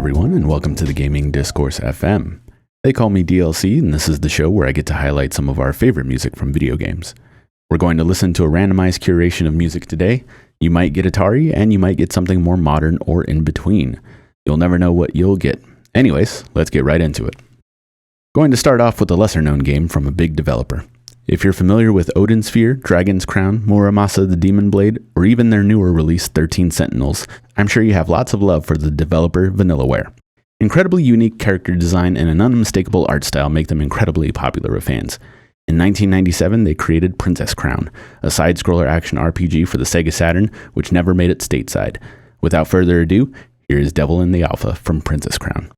everyone, and welcome to the Gaming Discourse FM. They call me DLC, and this is the show where I get to highlight some of our favorite music from video games. We're going to listen to a randomized curation of music today. You might get Atari, and you might get something more modern or in between. You'll never know what you'll get. Anyways, let's get right into it. Going to start off with a lesser-known game from a big developer. If you're familiar with Odin Sphere, Dragon's Crown, Muramasa the Demon Blade, or even their newer release 13 Sentinels, I'm sure you have lots of love for the developer Vanillaware. Incredibly unique character design and an unmistakable art style make them incredibly popular with fans. In 1997, they created Princess Crown, a side-scroller action RPG for the Sega Saturn, which never made it stateside. Without further ado, here is Devil in the Alpha from Princess Crown.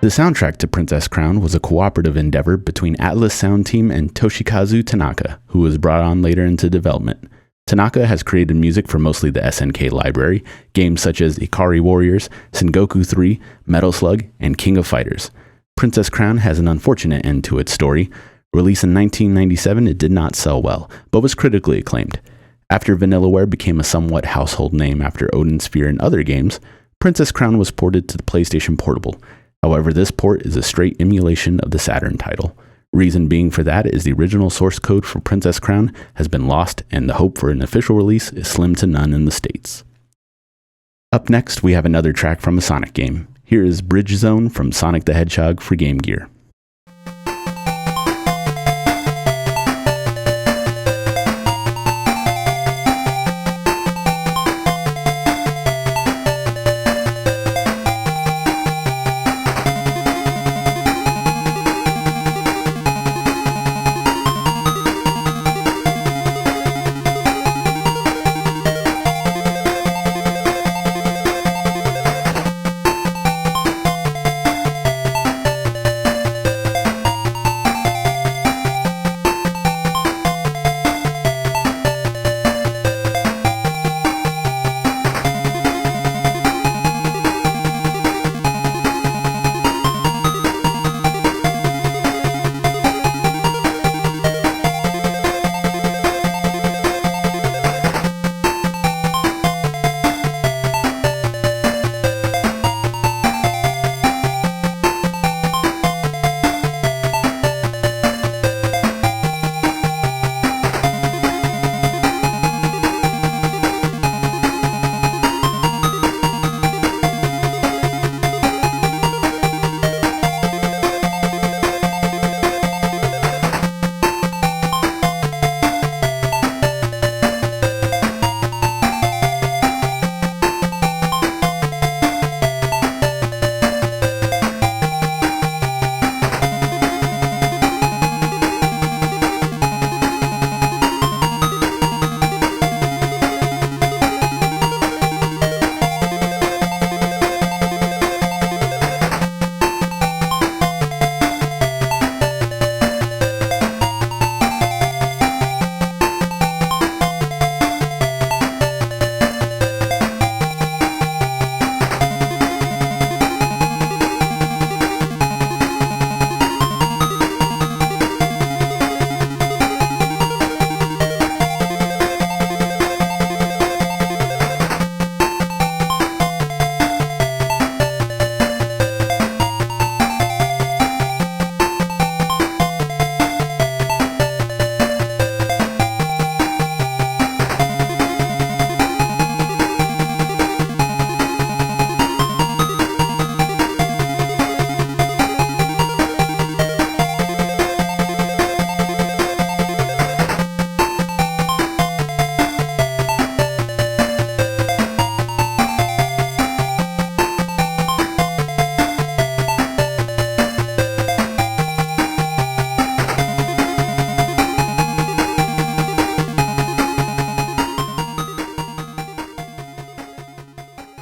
The soundtrack to Princess Crown was a cooperative endeavor between Atlas Sound Team and Toshikazu Tanaka, who was brought on later into development. Tanaka has created music for mostly the SNK library, games such as Ikari Warriors, Sengoku 3, Metal Slug, and King of Fighters. Princess Crown has an unfortunate end to its story. Released in 1997, it did not sell well, but was critically acclaimed. After Vanillaware became a somewhat household name after Odin Sphere and other games, Princess Crown was ported to the PlayStation Portable. However, this port is a straight emulation of the Saturn title. Reason being for that is the original source code for Princess Crown has been lost, and the hope for an official release is slim to none in the States. Up next, we have another track from a Sonic game. Here is Bridge Zone from Sonic the Hedgehog for Game Gear.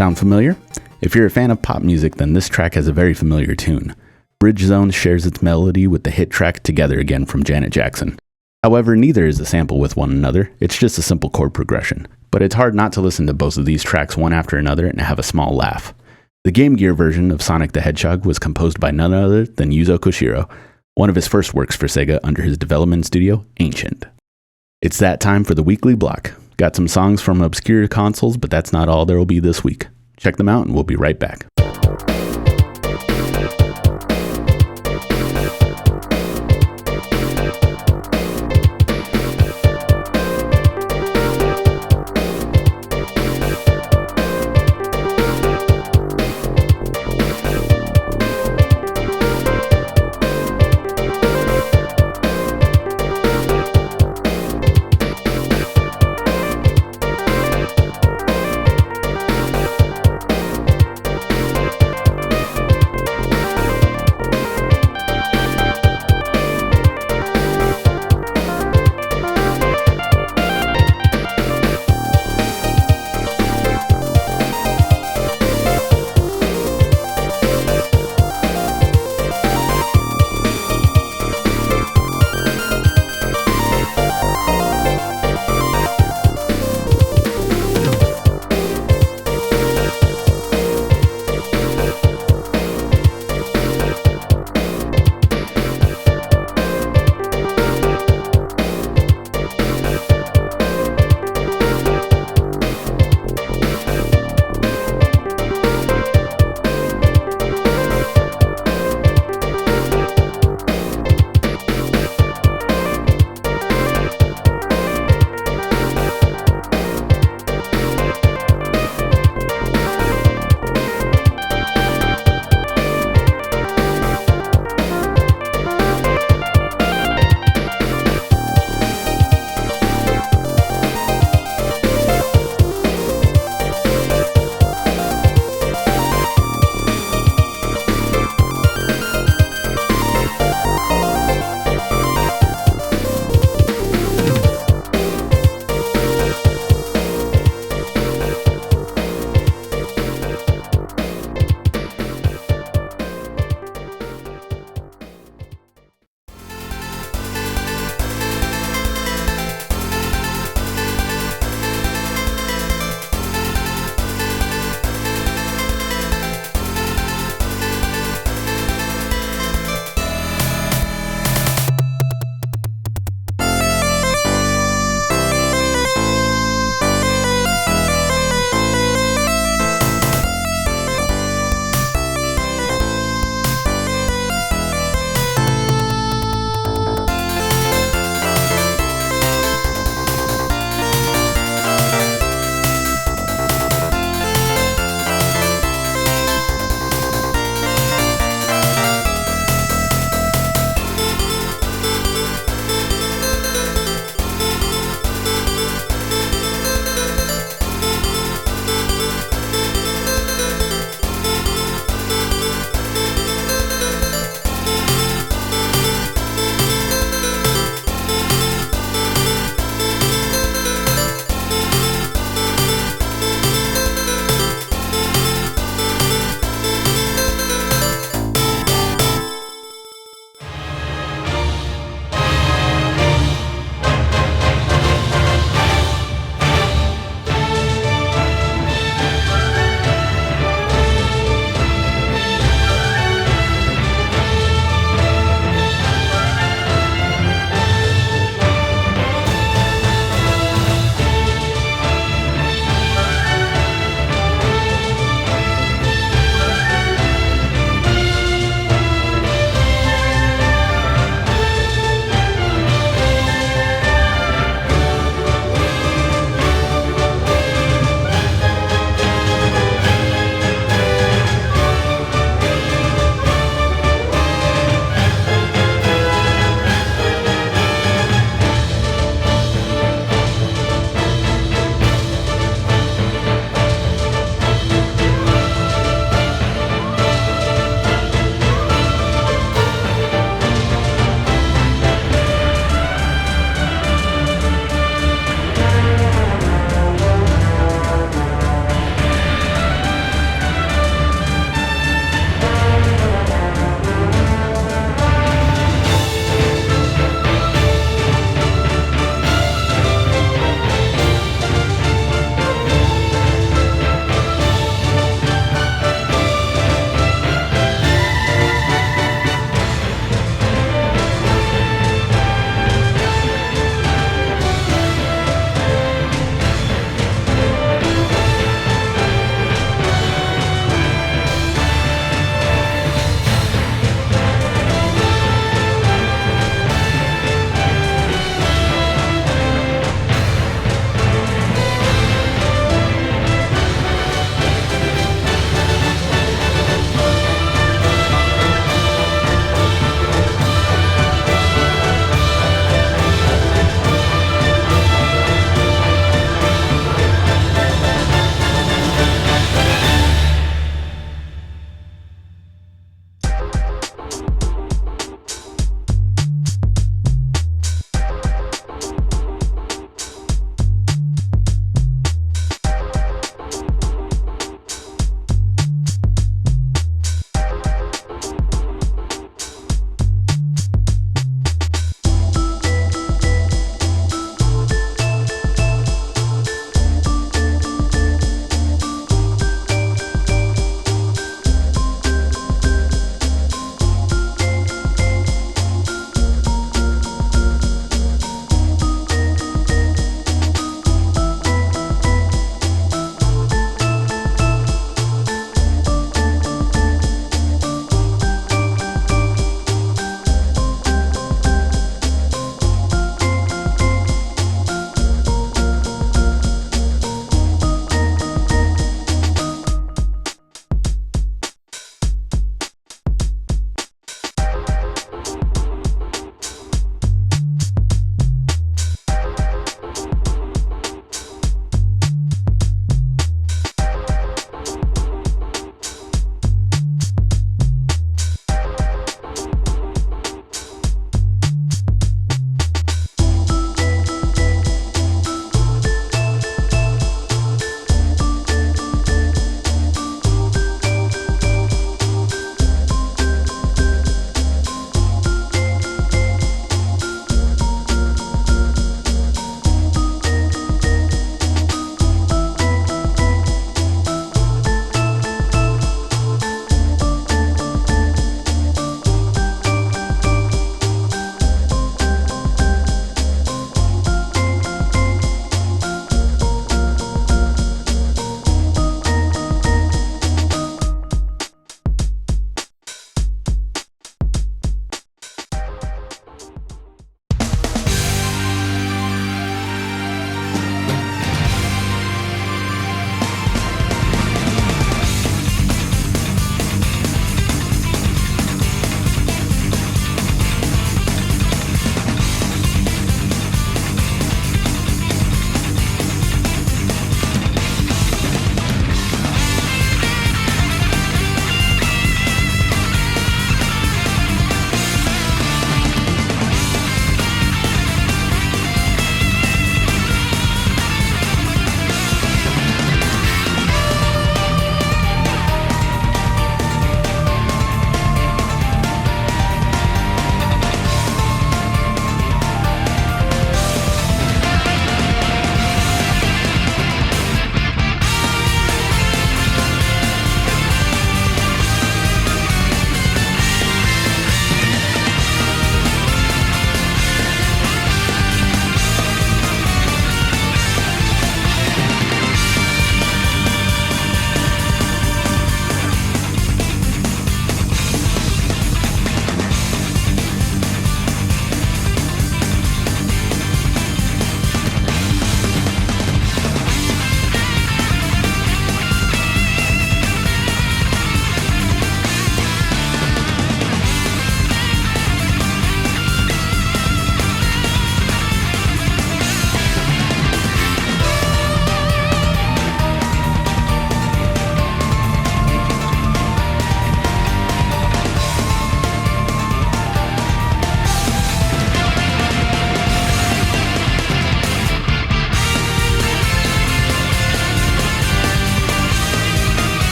Sound familiar? If you're a fan of pop music, then this track has a very familiar tune. Bridge Zone shares its melody with the hit track Together Again from Janet Jackson. However, neither is a sample with one another, it's just a simple chord progression. But it's hard not to listen to both of these tracks one after another and have a small laugh. The Game Gear version of Sonic the Hedgehog was composed by none other than Yuzo Koshiro, one of his first works for Sega under his development studio, Ancient. It's that time for the weekly block. Got some songs from obscure consoles, but that's not all there will be this week. Check them out and we'll be right back.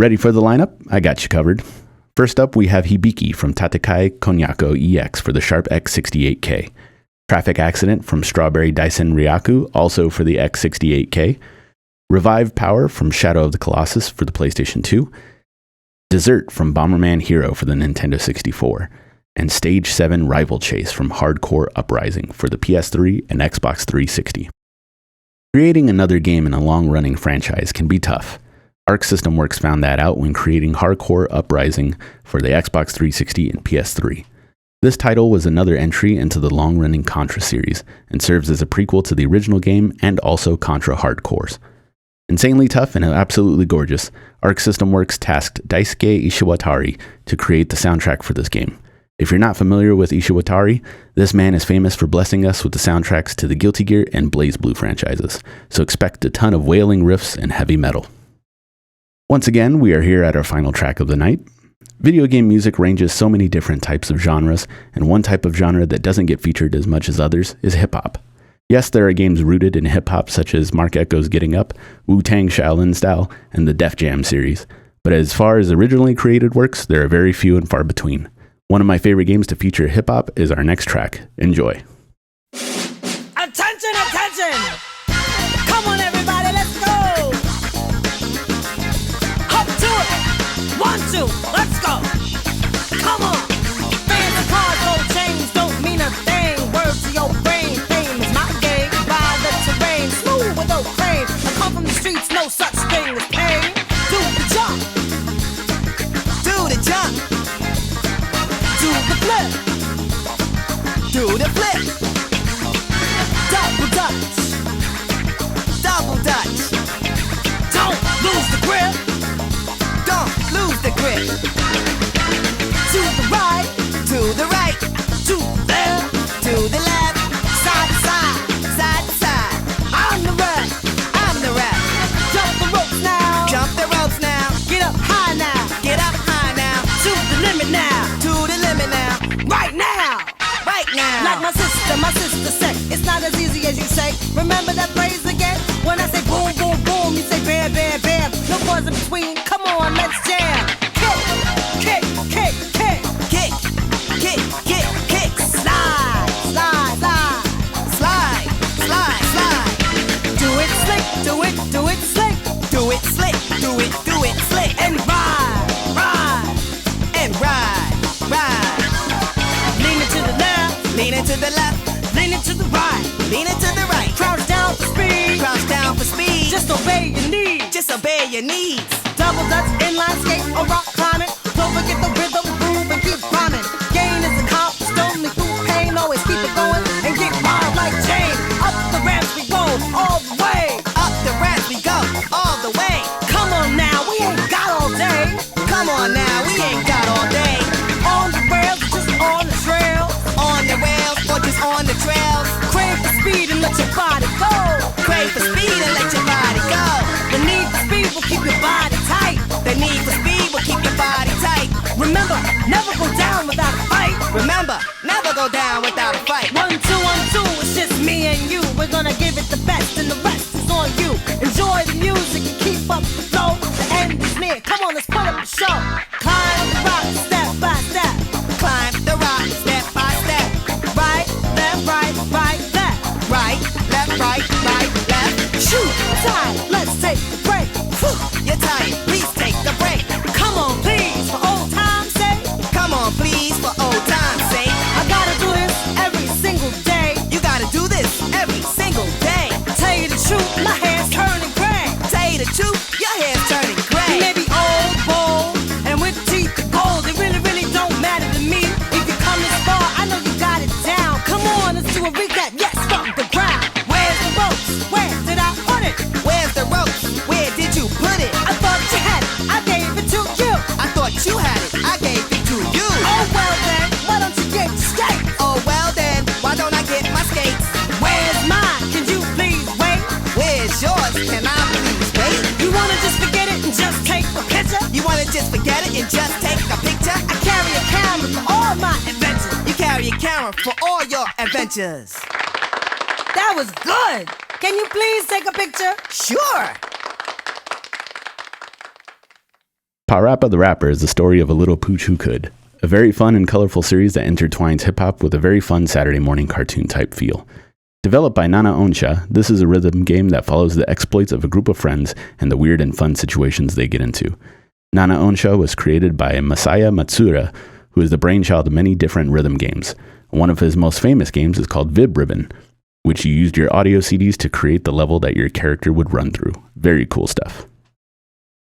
Ready for the lineup? I got you covered. First up, we have Hibiki from Tatakae Konyako EX for the Sharp X68K. Traffic Accident from Strawberry Daisenryaku, also for the X68K. Revive Power from Shadow of the Colossus for the PlayStation 2. Desert from Bomberman Hero for the Nintendo 64. And Stage 7 Rival Chase from Hardcore Uprising for the PS3 and Xbox 360. Creating another game in a long-running franchise can be tough. Arc System Works found that out when creating Hardcore Uprising for the Xbox 360 and PS3. This title was another entry into the long-running Contra series and serves as a prequel to the original game and also Contra Hardcores. Insanely tough and absolutely gorgeous, Arc System Works tasked Daisuke Ishiwatari to create the soundtrack for this game. If you're not familiar with Ishiwatari, this man is famous for blessing us with the soundtracks to the Guilty Gear and BlazBlue franchises, so expect a ton of wailing riffs and heavy metal. Once again, we are here at our final track of the night. Video game music ranges so many different types of genres, and one type of genre that doesn't get featured as much as others is hip-hop. Yes, there are games rooted in hip-hop such as Mark Echo's Getting Up, Wu-Tang Shaolin Style, and the Def Jam series, but as far as originally created works, there are very few and far between. One of my favorite games to feature hip-hop is our next track. Enjoy. Attention, attention! Come on everybody, let's go! Up to it! 1, 2, let's go! Come on! Fans and cars, gold chains don't mean a thing. Words to your brain, fame is my game. Ride the terrain, smooth with no frame. I come from the streets, no such thing as pain. Do the jump! Do the jump! Do the flip! Do the flip! Double dutch! Double dutch! Don't lose the grip! Don't lose the grip! To the right! To the right! To the left! To the left! Side to side! Side to side! I'm the rep! I'm the rep! Jump the ropes now! Jump the ropes now! Get up high now! Get up high now! To the limit now! To the limit now! Right now! Right now! Like my sister said, it's not as easy as you say. Remember that phrase again? When I say boom, boom, boom, you say bam, bam, bam. No pause in between. Come on, let's jam. Kick, kick, kick, kick, kick, kick, kick, kick. Slide, slide, slide, slide, slide, slide. Do it slick, do it slick, do it slick, do it slick, and ride, ride, and ride, ride. Leaning to the left, leaning to the left, leaning to the right, leaning to the right. Crouch down for speed, crouch down for speed. Just obey your needs, just obey your needs. Double dutch, inline skate, or rock climbing. Don't forget the rhythm, groove, and keep climbing. Gain is accomplished only through pain. Always keep it going and get wild like Jane. Up the ramps we go, all the way. Up the ramps we go, all the way. Come on now, we ain't got all day. Come on now, we ain't got all day. On the rails, just on the trail. On the rails, or just on the trails. Crave for speed and let your body go. Crave for speed and let your body go. The need for speed will keep your body tight. The need for speed will keep your body tight. Remember, never go down without a fight. Remember, never go down without a fight. 1, 2, 1, 2, it's just me and you. We're gonna give it the best and the rest is on you. Enjoy the music and keep up the flow. The end is near, come on, let's put up a show. Climb the rock step by step. Climb the rock step by step. Right, left, right, right, left. Right, left, right, right, left. Shoot, tight, let's take a break. You're tired, please take a break. Come on, please, for old time's sake. Come on, please, for old time's sake. I gotta do this every single day. You gotta do this every single day. Tell you the truth, my hair's turning gray. Tell you the truth, your hair's turning gray. You may be old, bold, and with teeth of gold. It really, really don't matter to me. If you come this far, I know you got it down. Come on, let's do a recap, yes, from the ground. Where's the ropes? Where did I put it? Where's the ropes? Where did you put it? I thought you had it, I gave it to you. I thought you had it, I gave it to you. Oh well then, why don't you get your skates? Oh well then, why don't I get my skates? Where's mine? Can you please wait? Where's yours? Can I please wait? You wanna just forget it and just take a picture? You wanna just forget it and just take a picture? I carry a camera for all my adventures. You carry a camera for all your adventures. That was good. Can you please take a picture? Sure. Parappa the Rapper is the story of a little pooch who could. A very fun and colorful series that intertwines hip-hop with a very fun Saturday morning cartoon-type feel. Developed by Nana Onsha, this is a rhythm game that follows the exploits of a group of friends and the weird and fun situations they get into. Nana Onsha was created by Masaya Matsura, who is the brainchild of many different rhythm games. One of his most famous games is called Vib Ribbon, which you used your audio CDs to create the level that your character would run through. Very cool stuff.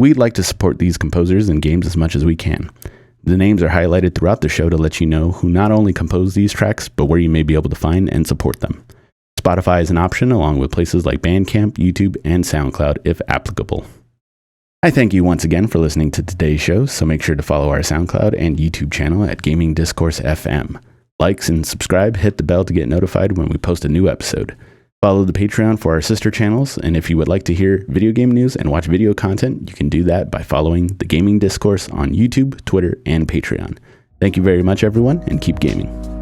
We'd like to support these composers and games as much as we can. The names are highlighted throughout the show to let you know who not only composed these tracks, but where you may be able to find and support them. Spotify is an option, along with places like Bandcamp, YouTube, and SoundCloud if applicable. I thank you once again for listening to today's show, so make sure to follow our SoundCloud and YouTube channel at Gaming Discourse FM. Likes and subscribe, hit the bell to get notified when we post a new episode. Follow the Patreon for our sister channels, and if you would like to hear video game news and watch video content, you can do that by following the Gaming Discourse on YouTube, Twitter, and Patreon. Thank you very much, everyone, and keep gaming.